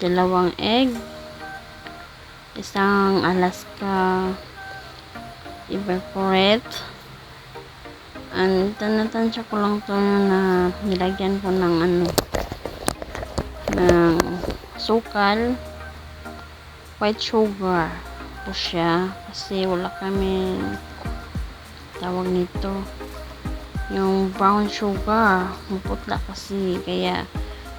dalawang egg, isang Alaska evaporate, and tanatansya ko lang to na nilagyan ko ng ng sukal, white sugar po siya kasi wala kami tawag nito yung brown sugar, maputla kasi, kaya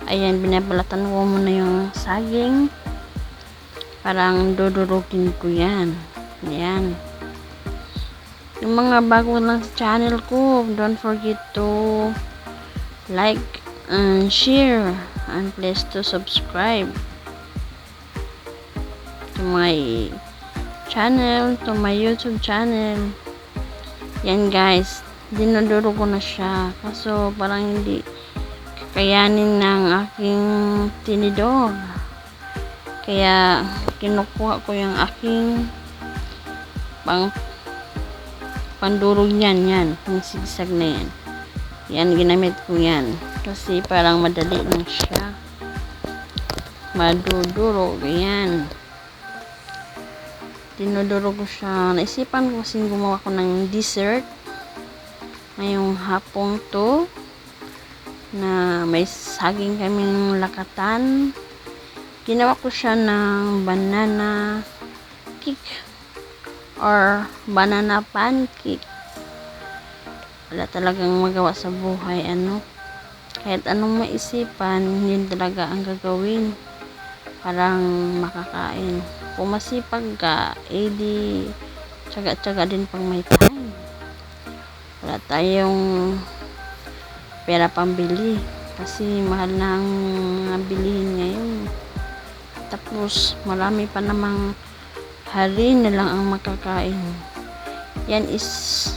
ayan, binabalatan ko muna yung saging, parang dudurugin ko yan. Ayan, yung mga bago lang sa channel ko, don't forget to like and share and please to subscribe to my channel, to my YouTube channel. Yan guys, dinuduro ko na siya kaso parang hindi kakayanin ng aking tinidor, kaya kinukuha ko yung aking pandurog yan, yung sigsag na yan, ginamit ko yan kasi parang madali lang siya madudurog. Yan, dinuduro ko siya. Naisipan ko kasi gumawa ko ng dessert ngayong hapong to na may saging kaming lakatan. Ginawa ko siya ng banana cake or banana pancake. Wala talagang magawa sa buhay, kahit anong maisipan, yun talaga ang gagawin parang makakain. Kung masipag ka, di tsaga-tsaga din pang may time. Wala tayong pera pambili kasi mahal na ang mga bilihin ngayon, tapos marami pa namang hari na lang ang makakain. Yan is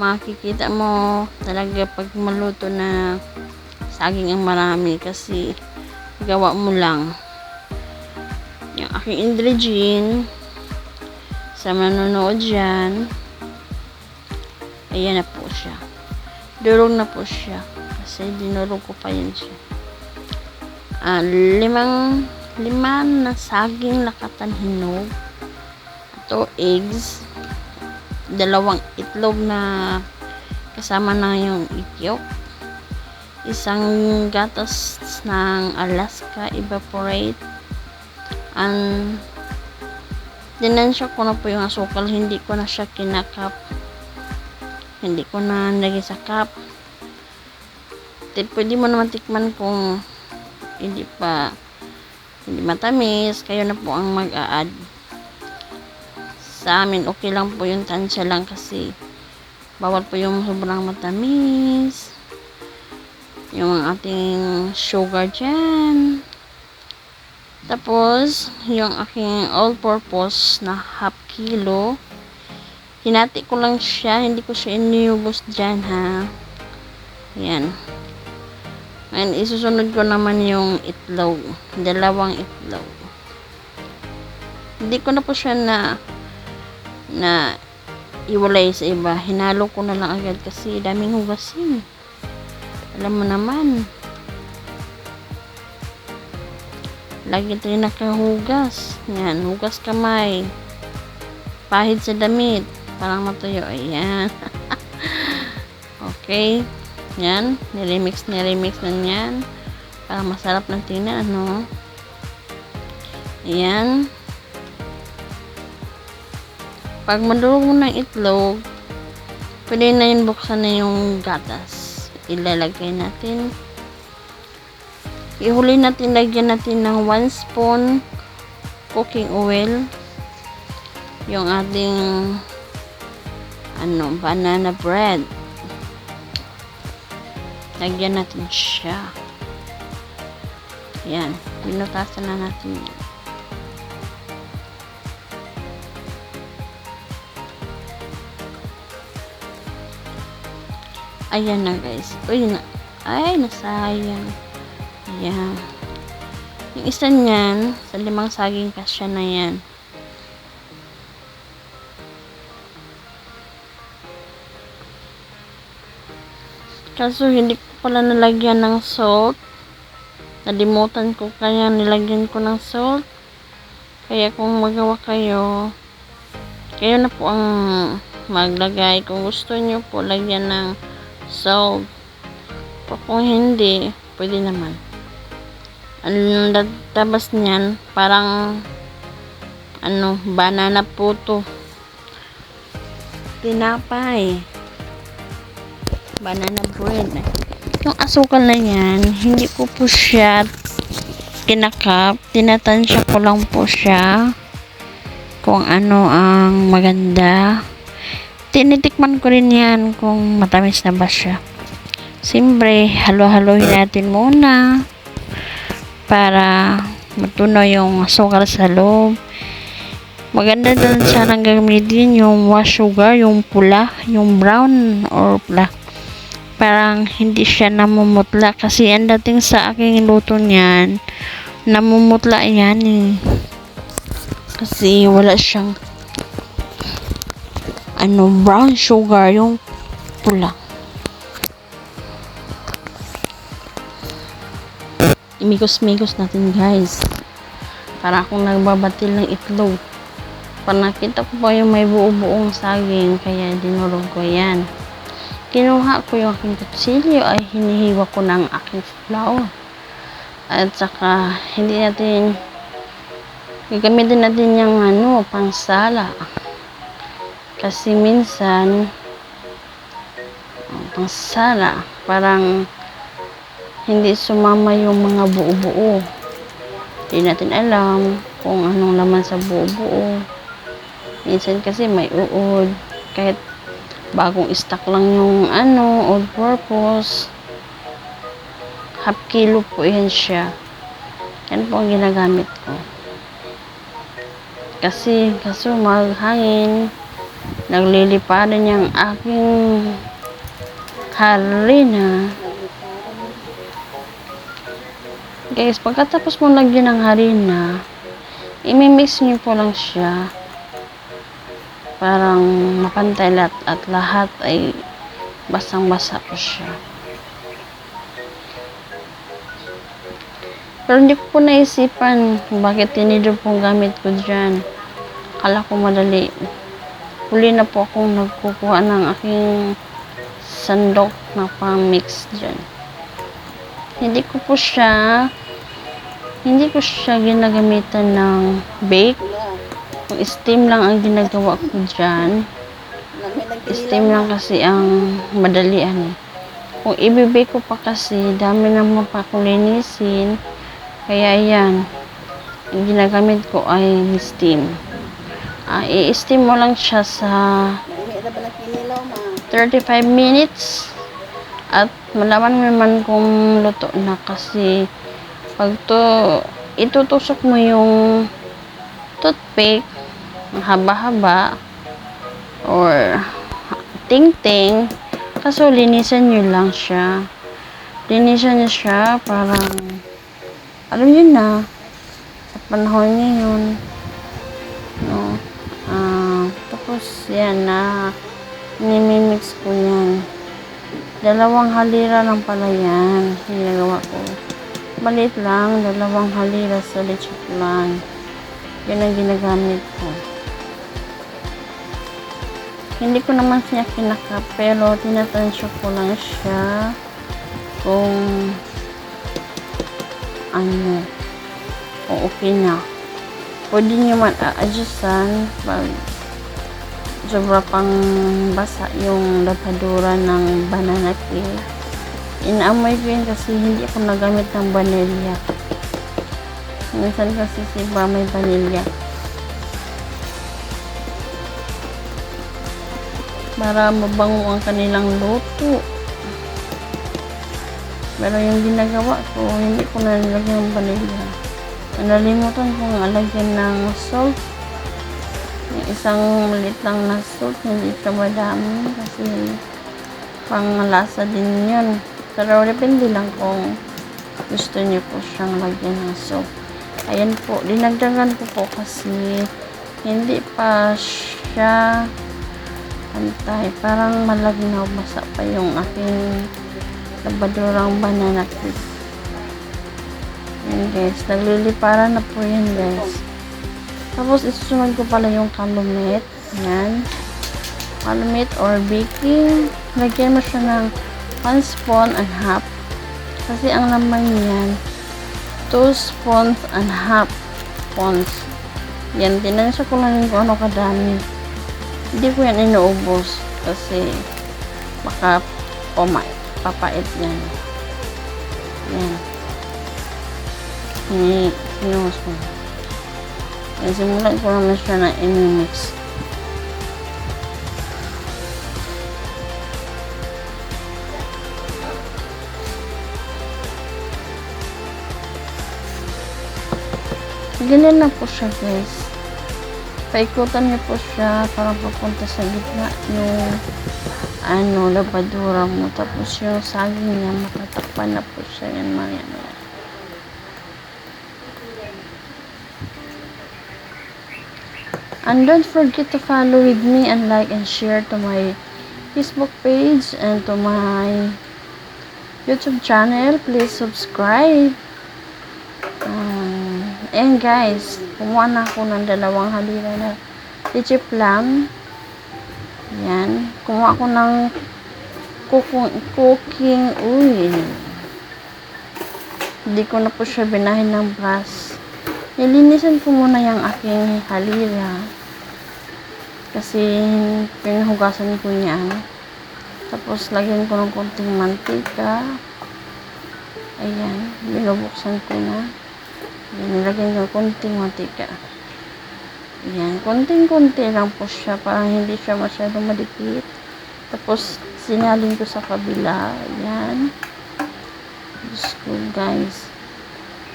makikita mo talaga pag maluto na saging ang marami kasi gawa mo lang. Yung aking ingredient sa manonood dyan, ayan na po siya, durog na po siya kasi dinurog ko pa yan siya. Lima na saging lakatan hinog, ito eggs, dalawang itlog na kasama na yung ikyok, isang gatas ng Alaska evaporate, and dinansya ko na po yung asukal, hindi ko na siya kinakap, hindi ko na nilagay sa cup. Pwede mo naman tikman kung hindi matamis, kayo na po ang mag-a-add. Sa amin okay lang po yung tansya lang kasi bawal po yung sobrang matamis, yung ating sugar dyan. Tapos yung aking all-purpose na half kilo, hinati ko lang siya, hindi ko siya iniubos dyan ha. Yan, and isusunod ko naman yung itlog, dalawang itlog. Hindi ko na po siya na iwalay sa iba, hinalo ko na lang agad kasi daming hugasin, alam mo naman, lagi tayo nakahugas. Yan, hugas kamay, pahid sa damit, parang matuyo. Ayan. Okay, yan, niremix na yan para masarap ng tingnan, ayan. Pag madurog mo ng itlog, pwede na yun, buksan na yung gatas, ilalagay natin, ihuli natin, lagyan natin ng 1 spoon cooking oil yung ating banana bread, lagyan natin siya. Yan, binutasan na natin yan. Ayan na guys. Ay, nasayang. Ayan. Yung isa niyan, sa 5 saging kasya na yan. Kaso hindi ko pala nalagyan ng salt. Nalimutan ko kaya nilagyan ko ng salt. Kaya kung magawa kayo na po ang maglagay. Kung gusto nyo po lagyan ng salt. Kung hindi, pwede naman. Ang tabas niyan, parang banana po to. Tinapay. Banana bread. Yung asukal na yan, hindi ko po siya kinakap. Tinatansya ko lang po siya kung ano ang maganda. Tinitikman ko rin yan kung matamis na ba siya. Siyempre, halo-halohin natin muna para matunaw yung asukal sa loob. Maganda din sanang gamitin yung wash sugar, yung pula, yung brown or pula. Parang hindi siya namumutla kasi ang dating sa aking luto niyan, namumutla yan eh. Kasi wala siyang brown sugar, yung pula. Imigos-migos natin guys. Para akong nagbabatil ng itlog. Pag nakita ko pa yung may buo-buong saging, kaya dinurog ko yan. Kinuha ko yung aking kutsilyo ay hinihiwa ko ng aking flour. At saka gagamitin natin yung pangsala. Kasi minsan pangsala parang hindi sumama yung mga buo-buo. Hindi natin alam kung anong laman sa buo-buo. Minsan kasi may uod. Kahit bagong stock lang yung all purpose. Half kilo po yan siya. Yan po ang ginagamit ko. Kasi kaso maghangin, nagliliparan yung aking harina. Guys, pagkatapos mo lagyan ng harina, imimix nyo po lang siya. Parang mapantay lahat at lahat ay basang-basa po siya. Pero hindi ko po naisipan bakit tinidor pong gamit ko dyan. Akala ko madali. Huli na po akong nagkukuha ng aking sandok na pang-mix dyan. Hindi ko siya ginagamitan ng bake. Kung steam lang ang ginagawa ko dyan. Steam lang kasi ang madalian. Kung ibibake ko pa kasi, dami naman pa akong linisin. Kaya yan, ang ginagamit ko ay steam. I-steam mo lang siya sa 35 minutes. At malaman mo naman kung luto na kasi pag itutusok mo yung toothpick, ang haba-haba, or ting-ting, kaso linisan nyo lang siya. Linisan nyo siya, parang, alam nyo na, sa panahon nyo yun. No? Tapos, yan na, nimimix ko yan. 2 halira lang pala yan, ginagawa ko. Maliit lang, 2 halira sa leche flan. Yan ang ginagamit ko. Hindi ko naman siya kinakap, pero tinatansya ko lang siya kung kung okay na. Pwede nyo man a-adjustan pag sobra pang basa yung labadura ng banana cake. Inaamoy ko yun kasi hindi ako nagamit ng vanilla. Minsan kasi siba may vanilla. Para mabango ang kanilang luto. Pero yung ginagawa ko, hindi ko nalagyan ng vanilla. Nalimutan ko nga lagyan ng salt. Yung isang maliit lang na salt, hindi ka madami kasi panglasa din yun. Pero depende lang kung gusto niyo po siyang lagyan ng salt. Ayan po, dinagdagan ko po kasi hindi pa siya pantay. Parang malagnaw, basa pa yung aking labadurang banana cake. Yan guys, nagliliparan na po yan guys. Tapos isusunod ko pala yung calumet. Yan. Calumet or baking. Lagyan mo siya ng 1 spoon and half. Kasi ang laman niyan 2 spoons and half spoons. Yan, tinansya ko lang kung ano kadami. Hindi ko yan inuubos kasi baka papait yan. Yan. Sinuhos ko. Yan, simulan ko naman siya na i-mix. Ganyan na po siya guys. Paikutan niyo po siya para papunta sa gitna yung labadura mo. Tapos yung saging niya matatakpan na po siya. Yan maya. And don't forget to follow with me and like and share to my Facebook page and to my YouTube channel. Please subscribe. And guys, kumuha na ako ng 2 halira na leche flan. Yan. Kumuha ako ng cooking oil. Hindi ko na po siya binahin ng brush. Nilinisan ko muna yung aking halira. Kasi pinahugasan ko niyan. Tapos lagyan ko ng konting mantika. Ayan. Binubuksan ko na. Nilagyan ko konting mantika. Ayan, konting-konti lang po siya para hindi siya masyadong madikit. Tapos sinalin ko sa kabila. Ayan. Diyos ko guys.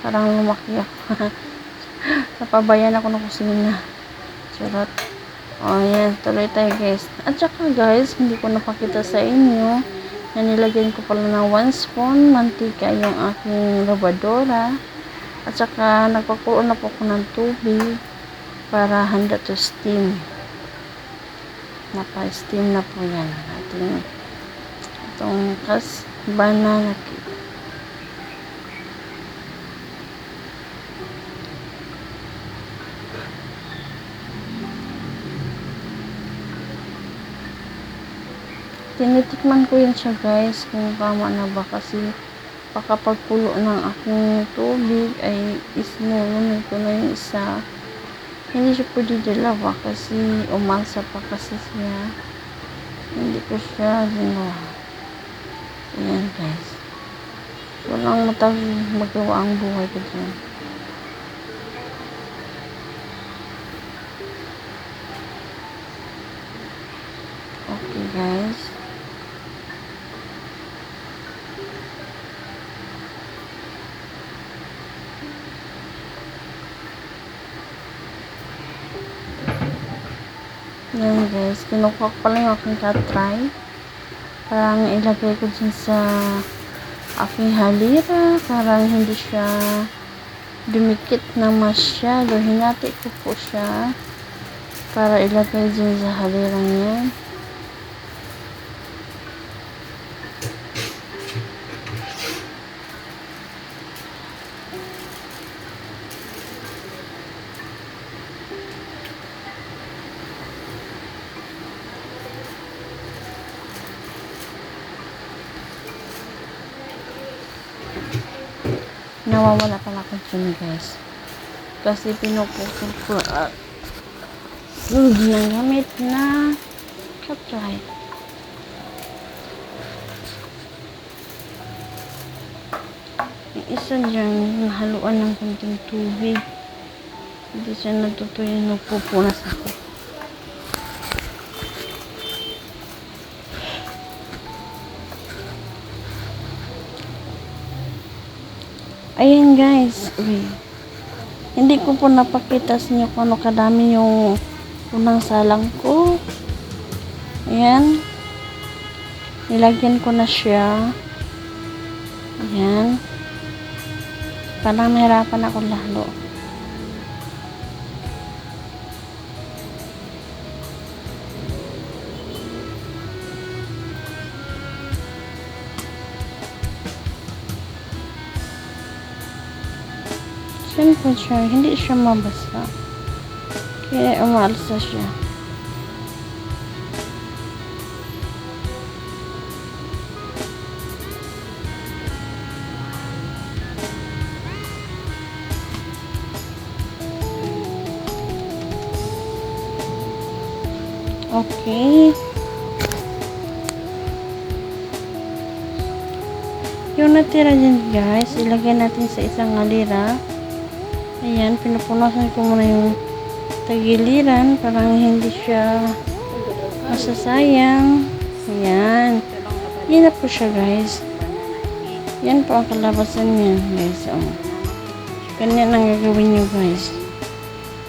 Parang lumaki ako. Napabayan ako ng kusina. Charot. O ayan, tuloy tayo guys. At saka guys, hindi ko napakita sa inyo na nilagyan ko pala ng 1 spoon mantika yung aking labadora. At saka, nagpakulo na po ako ng tubig para handa to steam. Napa-steam na po yan. Itong banana cake. Tinitikman ko yun siya guys kung tama na ba kasi pagkulo ng aking tubig ay isinulunod ko na yung isa. Hindi siya pwede dalawa kasi umalsa pa kasi siya. Hindi ko siya ginawa. Ayan guys. Walang magawa ang buhay ko dyan. Okay guys. Yan guys, kinukuha ko pala yung aking katry. Parang ilagay ko dyan sa aking halira. Parang hindi siya dumikit na masyado. Hinati ko po siya para ilagay dyan sa halira niya. Nawawala pala ko dyan guys kasi pinupukul ko hindi ang gamit na katry. Yung isa dyan haluan ng konting tubig, hindi siya natutuyo, nagpupunas ako. Ayan guys, hindi ko po napakita sa inyo kung ano kadami yung unang salang ko. Ayan, nilagyan ko na siya. Ayan, parang nahirapan ako lalo. Yan po siya. Hindi siya mabasa. Kaya umalis na siya. Okay. Yung natira dyan guys, ilagay natin sa isang alira. Ayan, pinupunasan ko muna yung tagiliran para hindi siya masasayang. Ayan. Yan na po siya guys. Yan po ang kalabasan niya guys. Oh. Ganyan ang gagawin nyo guys.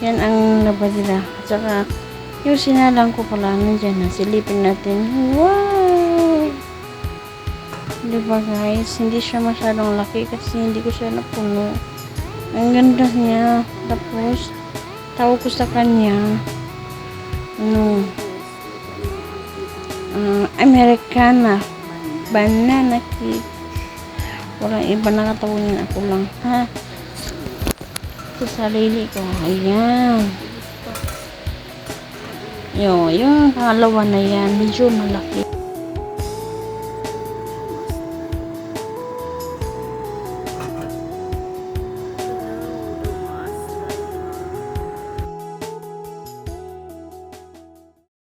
Yan ang labadira. At saka yung sinalang ko pala nandiyan na. Silipin natin. Wow! Diba guys? Hindi siya masyadong laki kasi hindi ko siya napuno. Ang ganda niya. Tapos, tawag ko sa kanya Americana banana cake. Walang iba nakatawin, ako lang ha. Ito sa sarili ko. Ayan. Yung pangalawa na yan medyo malaki.